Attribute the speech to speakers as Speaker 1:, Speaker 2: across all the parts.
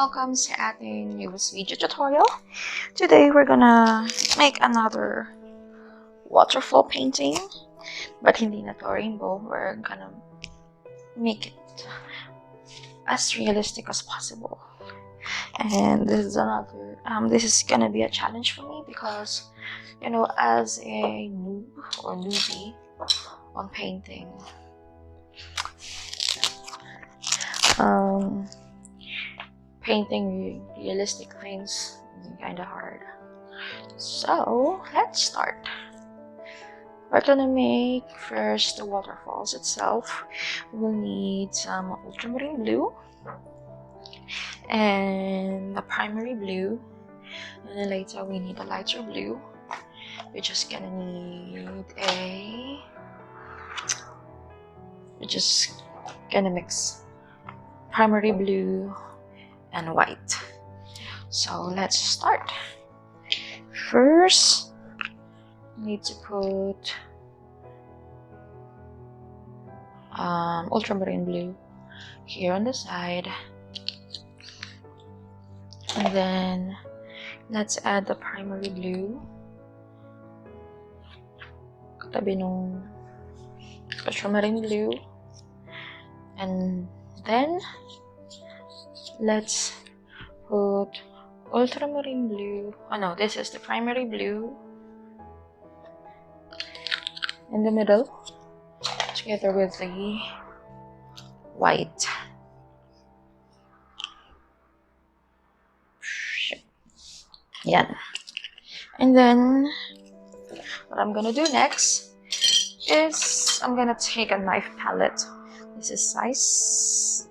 Speaker 1: welcome sa ating newest video tutorial. Today we're gonna make another waterfall painting, but hindi na to rainbow. We're gonna make it as realistic as possible. And this is another this is gonna be a challenge for me because, you know, as a noob or newbie on painting, painting realistic things is kind of hard. So let's start. We're gonna make first the waterfalls itself. We'll need some ultramarine blue and the primary blue, and then later we need a lighter blue. We're just gonna mix primary blue and white. So let's start. First, we need to put ultramarine blue here on the side, and then let's add the primary blue katabi nung ultramarine blue, and then let's put ultramarine blue. Oh no, this is the primary blue in the middle together with the white. Yeah. And then what I'm gonna do next is I'm gonna take a knife palette. This is size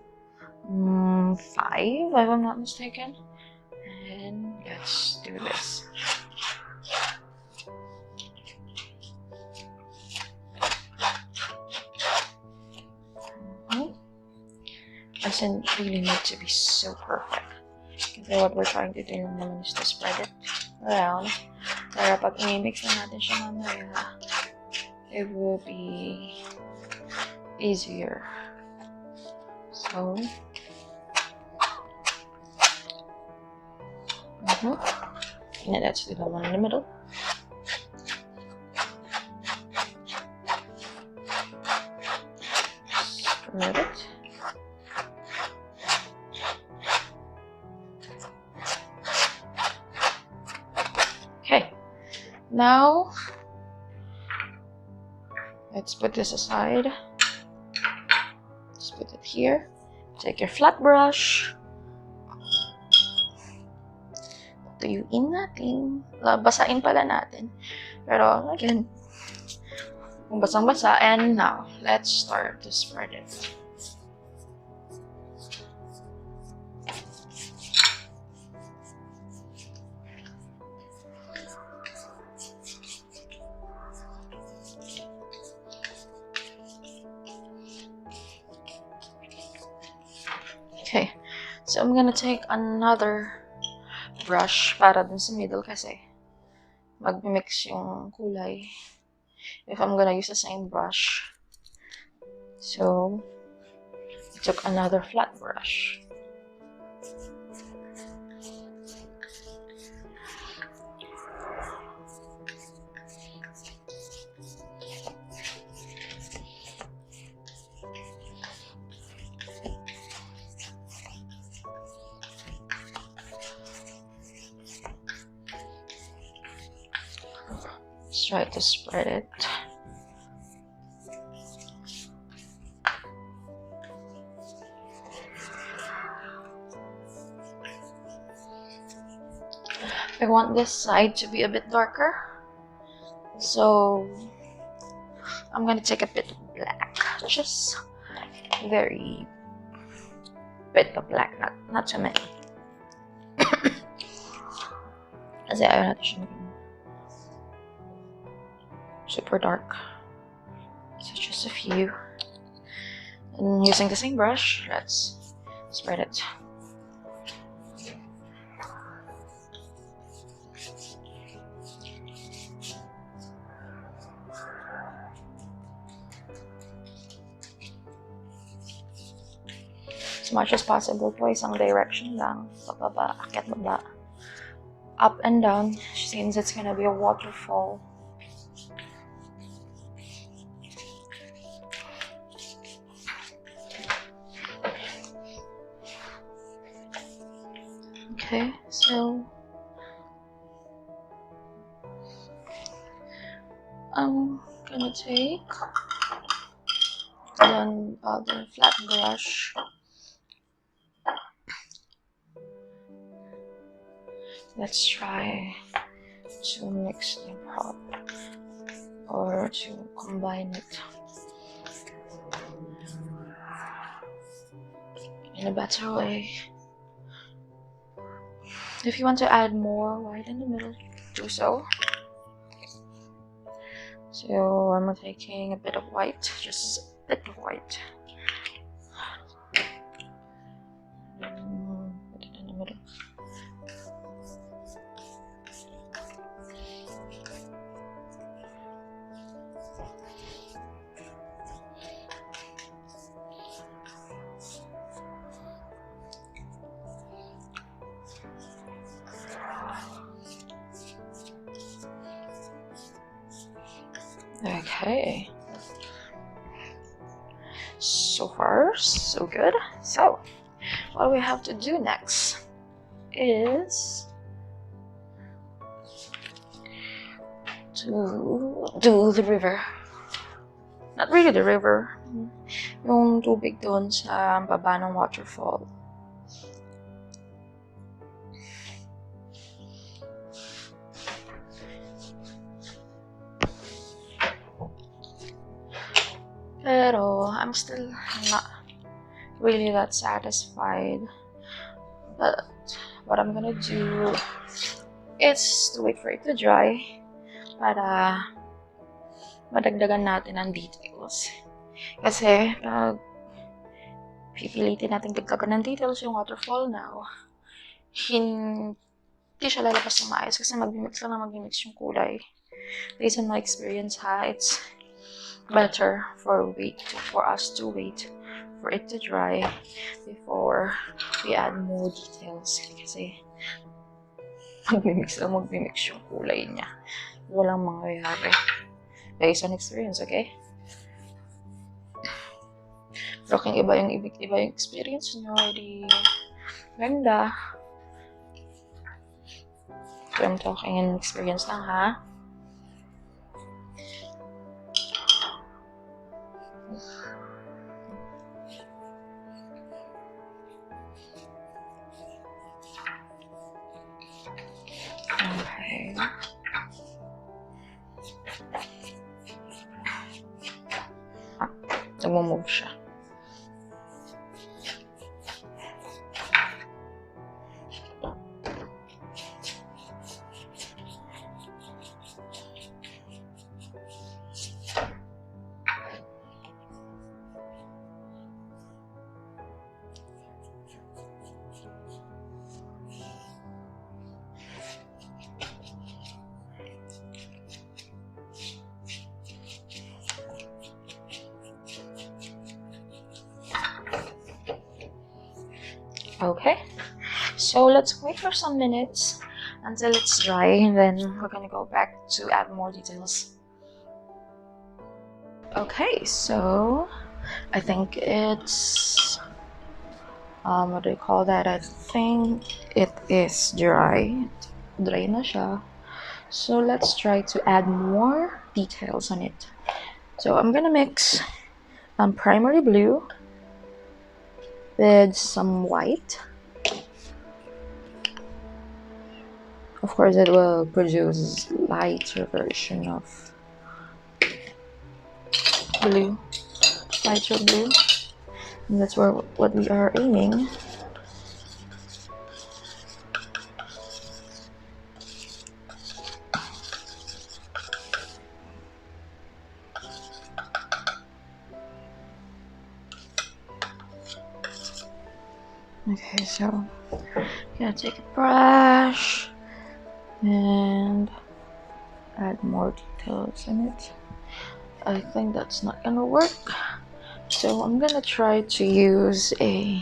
Speaker 1: 5, if I'm not mistaken. And let's do this. Doesn't really need to be so perfect. So what we're trying to do naman is to spread it around. Para pag i-mix na natin siya mamaya, it will be easier. So, and let's do the one in the middle. Spread it. Okay, now let's put this aside. Let's put it here. Take your flat brush. Tuyuin natin. Basain pala natin. Pero again, kung basang-basa. And now, let's start to spread it. Okay, so I'm gonna take another brush para dun sa middle kasi mag-mix yung kulay if I'm gonna use the same brush. So I took another flat brush. Try to spread it. I want this side to be a bit darker, so I'm gonna take a bit of black, just very bit of black, not too many. Kasi ayaw natin siya maging super dark. So just a few. And using the same brush, let's spread it. as much as possible po, isang direction lang. Pababa, akyat, baba. Up and down, since it's gonna be a waterfall. Okay, so I'm gonna take the other flat brush. Let's try to mix them up or to combine it in a better way. If you want to add more white in the middle, do so. So I'm taking a bit of white, just a bit of white. Put it in the middle. Okay, so far so good. So what we have to do next is to do the river. Not really the river, yung tubig doon sa baba ng waterfall. Pero I'm still not really that satisfied. But what I'm gonna do is to wait for it to dry para madagdagan natin ang details. Kasi pag pipilitin natin dagdagan ng details yung waterfall now, hindi siya lalabas ng maayos kasi mag-mix yung kulay. Based on my experience it's better for us to wait for it to dry before we add more details kasi mag-mix yung kulay niya. Walang mangyayari. Based on experience, okay? Pero kung iba yung experience nyo, di ganda. So I'm talking in experience lang, ha? Okay. Nag-move siya. Okay, so let's wait for some minutes until it's dry, and then we're gonna go back to add more details. Okay, so I think it's what do you call that? I think it is dry. Dry na siya. So let's try to add more details on it. So I'm gonna mix primary blue with some white. Of course, it will produce lighter version of blue, lighter blue, and that's what we are aiming. Okay, so I'm gonna take a brush and add more details in it. I think that's not gonna work, so I'm gonna try to use a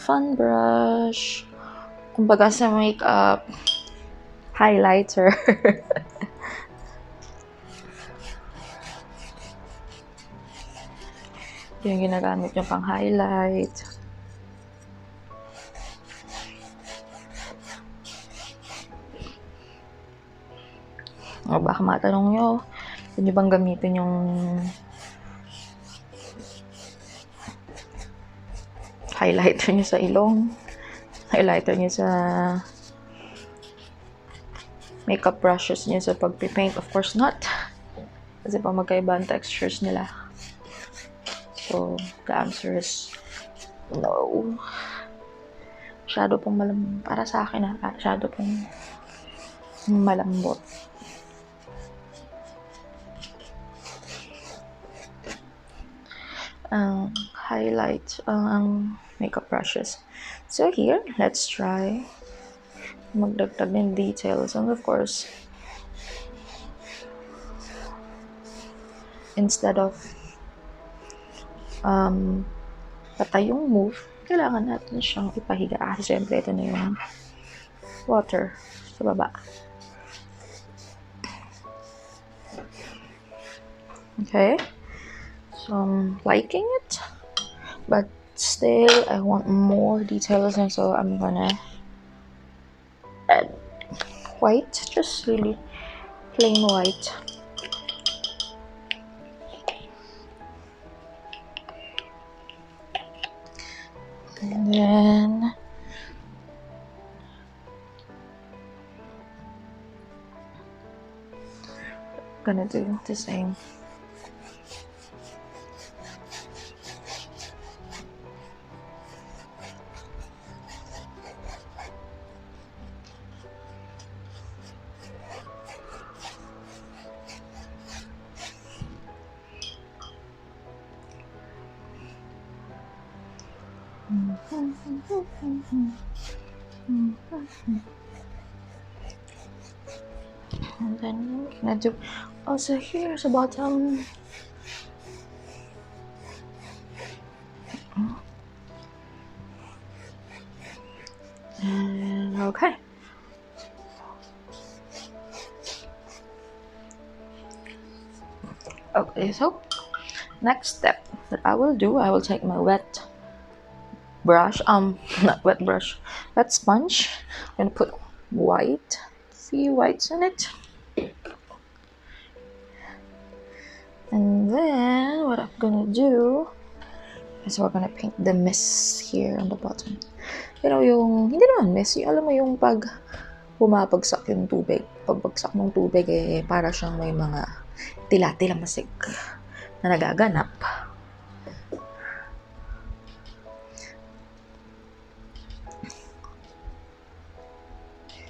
Speaker 1: fun brush. Kumbaga sa makeup, highlighter. Yung ginagamit yung pang highlight. O baka matanong nyo, pwede bang gamitin yung highlighter nyo sa ilong, highlighter nyo sa makeup brushes nyo sa pag-paint? Of course not. Kasi pa magkaiba ang textures nila. So, the answer is no. Masyado pong malambot. Para sa akin masyado pong malambot. Highlight makeup brushes. So here, let's try magdagdag ng details. And of course, instead of patay yung move, kailangan natin siyang ipahiga. Kasi syempre, ito na yung water sa baba. Okay. So I'm liking it, but still I want more details, and so I'm gonna add white, just really plain white. And then gonna do the same. And then I'm gonna do also here the bottom. And okay. Okay, so next step that I will do, I will take my wet brush, not wet brush, wet sponge, and put white, few whites in it. And then what I'm gonna do is we're gonna paint the mist here on the bottom. You know, yung, hindi naman mist, yung, alam mo yung pag bumabagsak yung tubig. Pagbagsak ng tubig, para siyang may mga tila-tilamasig na nagaganap.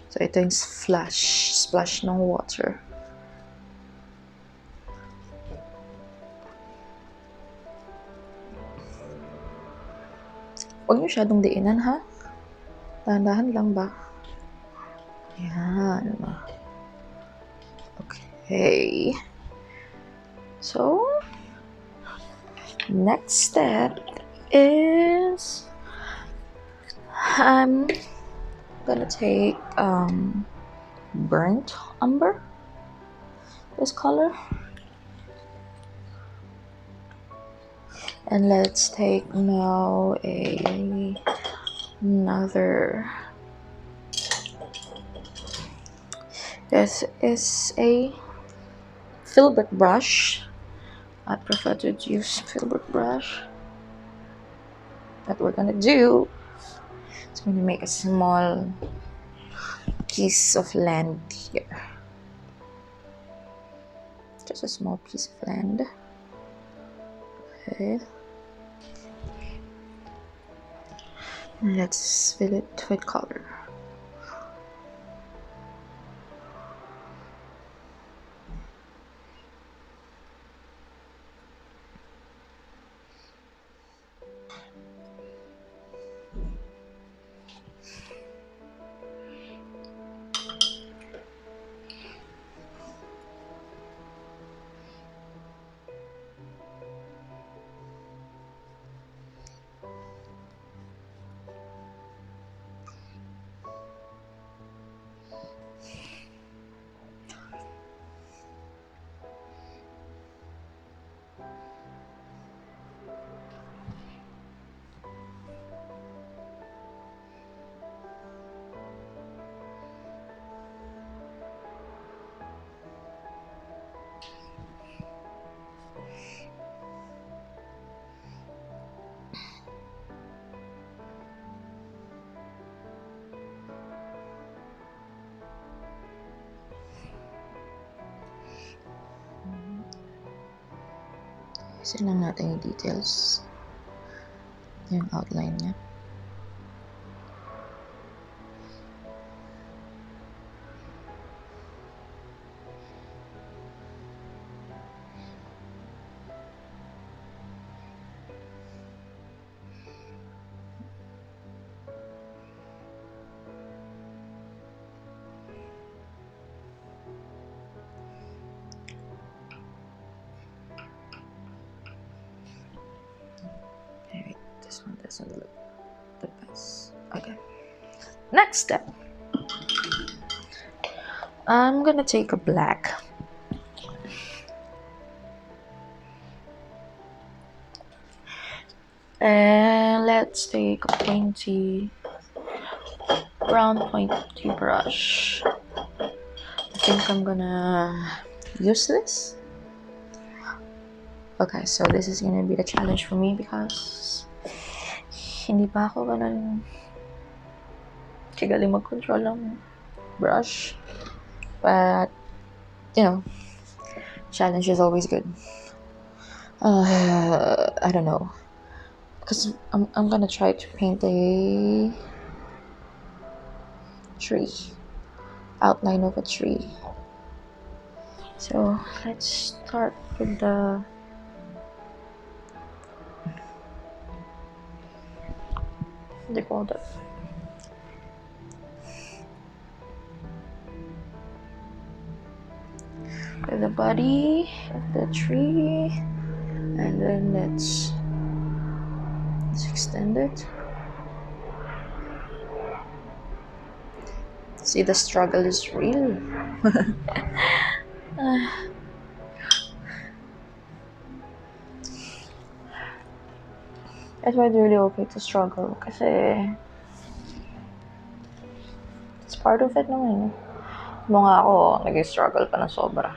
Speaker 1: So ito yung splash ng water. Huwag niyo masyadong diinan, ha? Dahan-dahan lang ba? Yan. Okay. So, next step is I'm gonna take burnt umber, this color. And let's take now another. This is a filbert brush. I prefer to use filbert brush. What we're gonna do is going to make a small piece of land here. Just a small piece of land. Okay. Let's fill it with color. Kasi lang natin yung details. Yung outline niya. Alright, this one doesn't look the best. Okay. Next step. I'm gonna take a black. And let's take a pointy, round pointy brush. I think I'm gonna use this. Okay, so this is gonna be the challenge for me because hindi pa ako ganun kagaling mag-control ng brush. But, you know, challenge is always good. I don't know. Because I'm gonna try to paint a tree. Outline of a tree. So, let's start with the what do you call that? With the body of the tree, and then let's extend it. See, the struggle is real. That's why it's really okay to struggle kasi it's part of it naman. Mga ako, nag-struggle pa na sobra.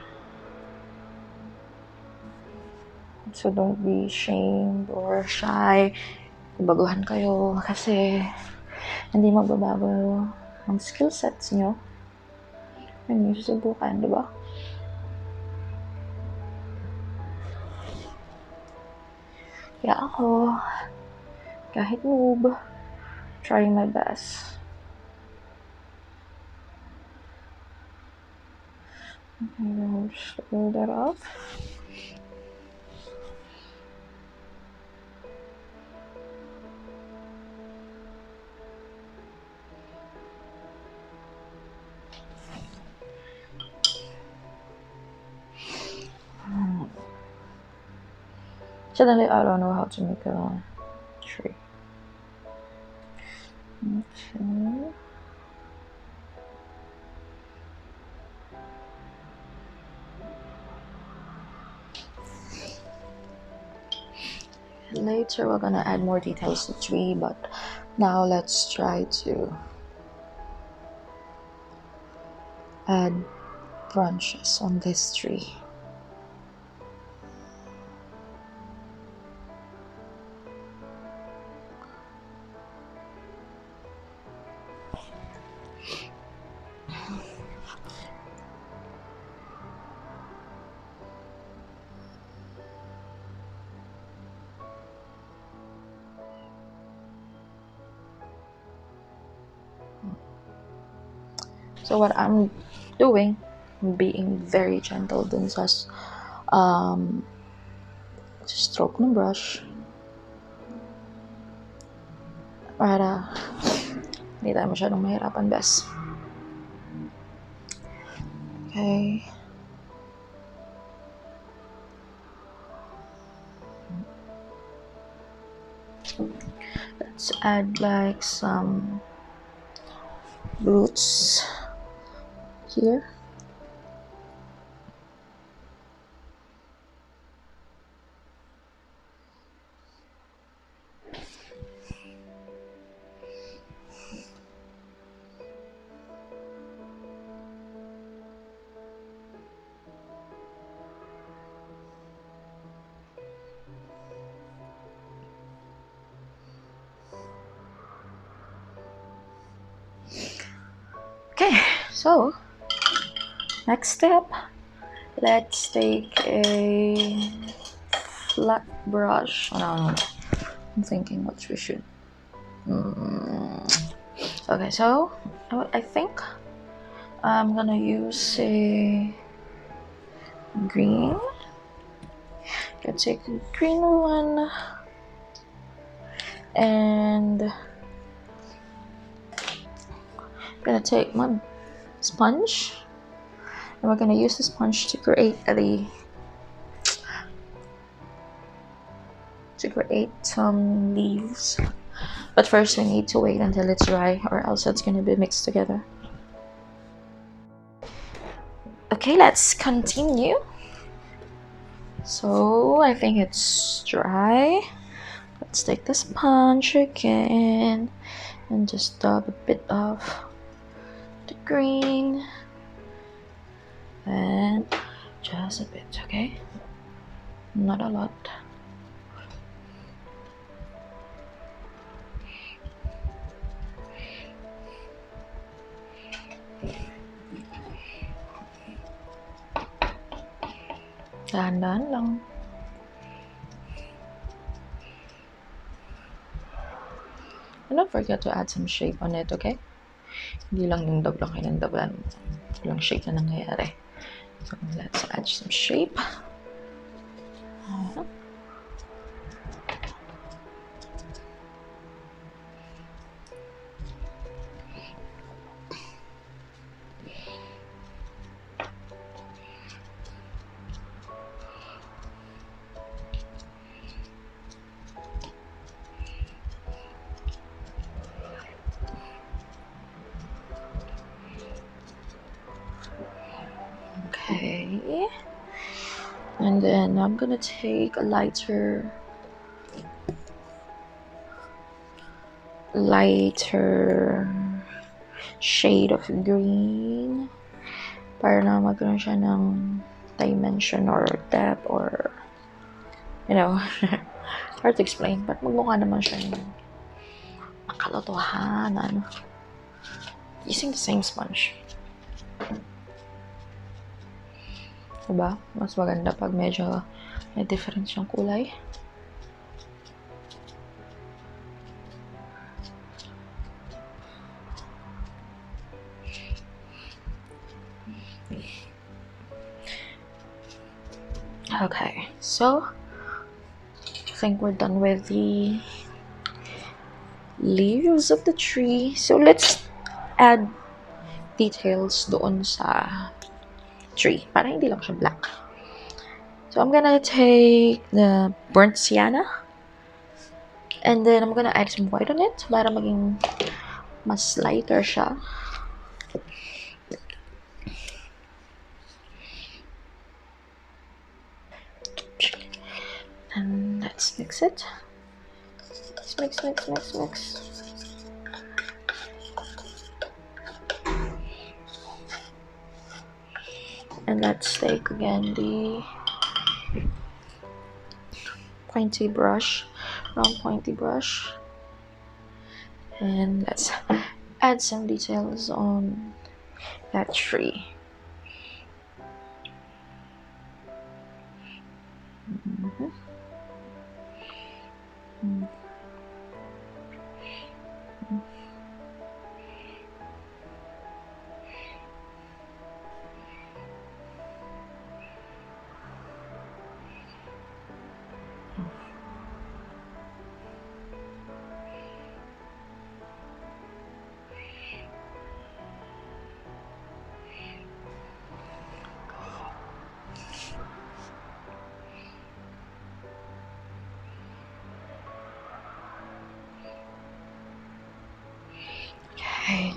Speaker 1: So don't be ashamed or shy. Baguhan kayo kasi hindi magbabago ang skill sets nyo. Hindi nyo susubukan, di ba? Kaya ako, kahit noob, trying my best. Okay, I'll just roll that up. Suddenly, I don't know how to make a tree. Okay. Later, we're gonna add more details to the tree, but now let's try to add branches on this tree. So what I'm doing, being very gentle dun sa stroke ng brush para hindi tayo masyadong mahirapan, bes. Okay. Let's add like some roots here. Okay, so next step, let's take a flat brush. Oh, no. I'm thinking what we should. Okay, so I think I'm gonna use a green. Let's take a green one, and I'm gonna take my sponge, and we're gonna use the sponge to create some leaves. But first we need to wait until it's dry, or else it's gonna be mixed together. Okay, let's continue. So I think it's dry. Let's take the sponge again and just dab a bit of the green and just a bit, okay? Not a lot. Dahan-dahan lang. And don't forget to add some shape on it, okay? Hindi lang yung dab lang kayo ng daban. Walang shape na nangyayari. So let's add some shape. Okay, and then I'm gonna take a lighter shade of green para na magkaroon siya ng dimension or depth, or you know, hard to explain, but magmukha naman siya ng makalotohanan using the same sponge. Diba? Mas maganda pag medyo may difference yung kulay. Okay, so I think we're done with the leaves of the tree. So let's add details doon sa tree para hindi lang siya black. So I'm gonna take the burnt sienna, and then I'm gonna add some white on it para maging mas lighter siya. And let's mix it. Let's mix. And let's take again the pointy brush, round pointy brush, and let's add some details on that tree. Okay,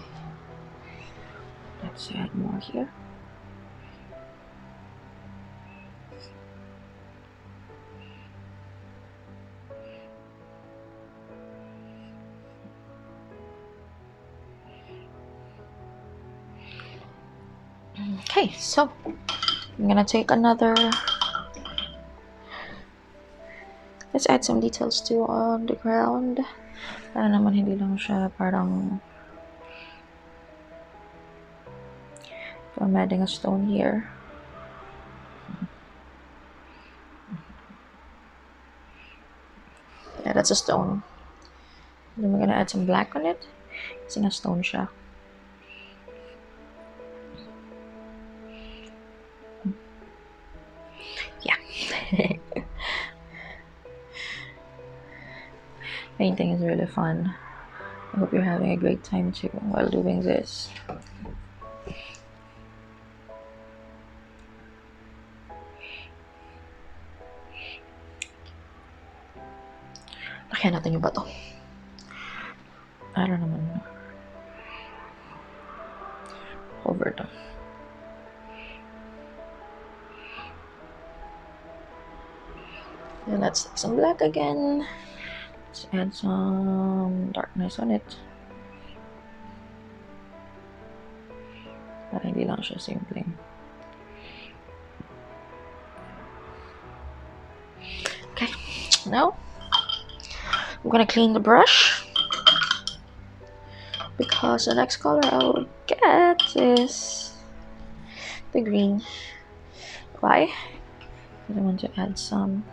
Speaker 1: let's add more here. Okay, so I'm gonna take another. Let's add some details too on the ground. Para naman hindi lang siya parang I'm adding a stone here. Yeah, that's a stone. Then we're gonna add some black on it. Kasi nga stone siya. Yeah. Painting is really fun. I hope you're having a great time too while doing this. Lakyan natin yung bato. Para naman over to. And let's take some black again. Let's add some darkness on it. Para hindi lang siya simple. Okay, now I'm gonna clean the brush because the next color I will get is the green. Why? Because I want to add some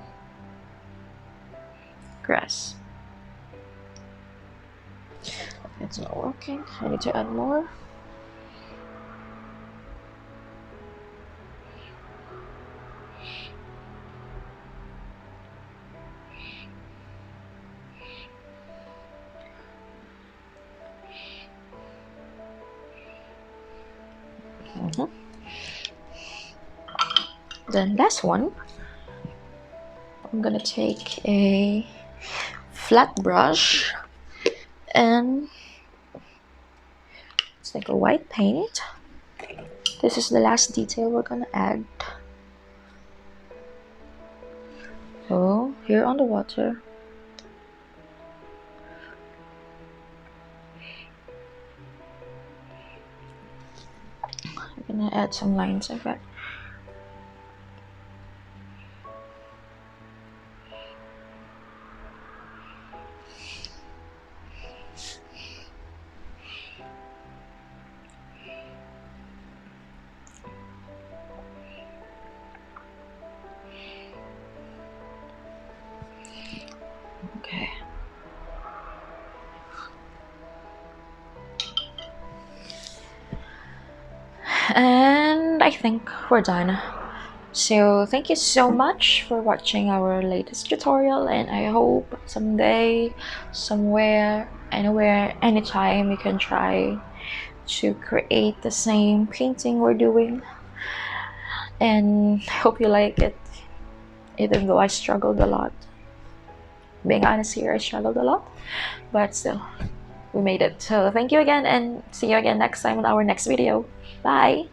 Speaker 1: grass. It's not working. I need to add more. Then last one, I'm gonna take a flat brush and let's take a white paint. This is the last detail we're gonna add. So here on the water, I'm gonna add some lines of it. Okay. And I think we're done. So thank you so much for watching our latest tutorial, and I hope someday, somewhere, anywhere, anytime you can try to create the same painting we're doing. And I hope you like it, even though I struggled a lot. Being honest here, I struggled a lot, but still, we made it. So thank you again, and see you again next time in our next video. Bye!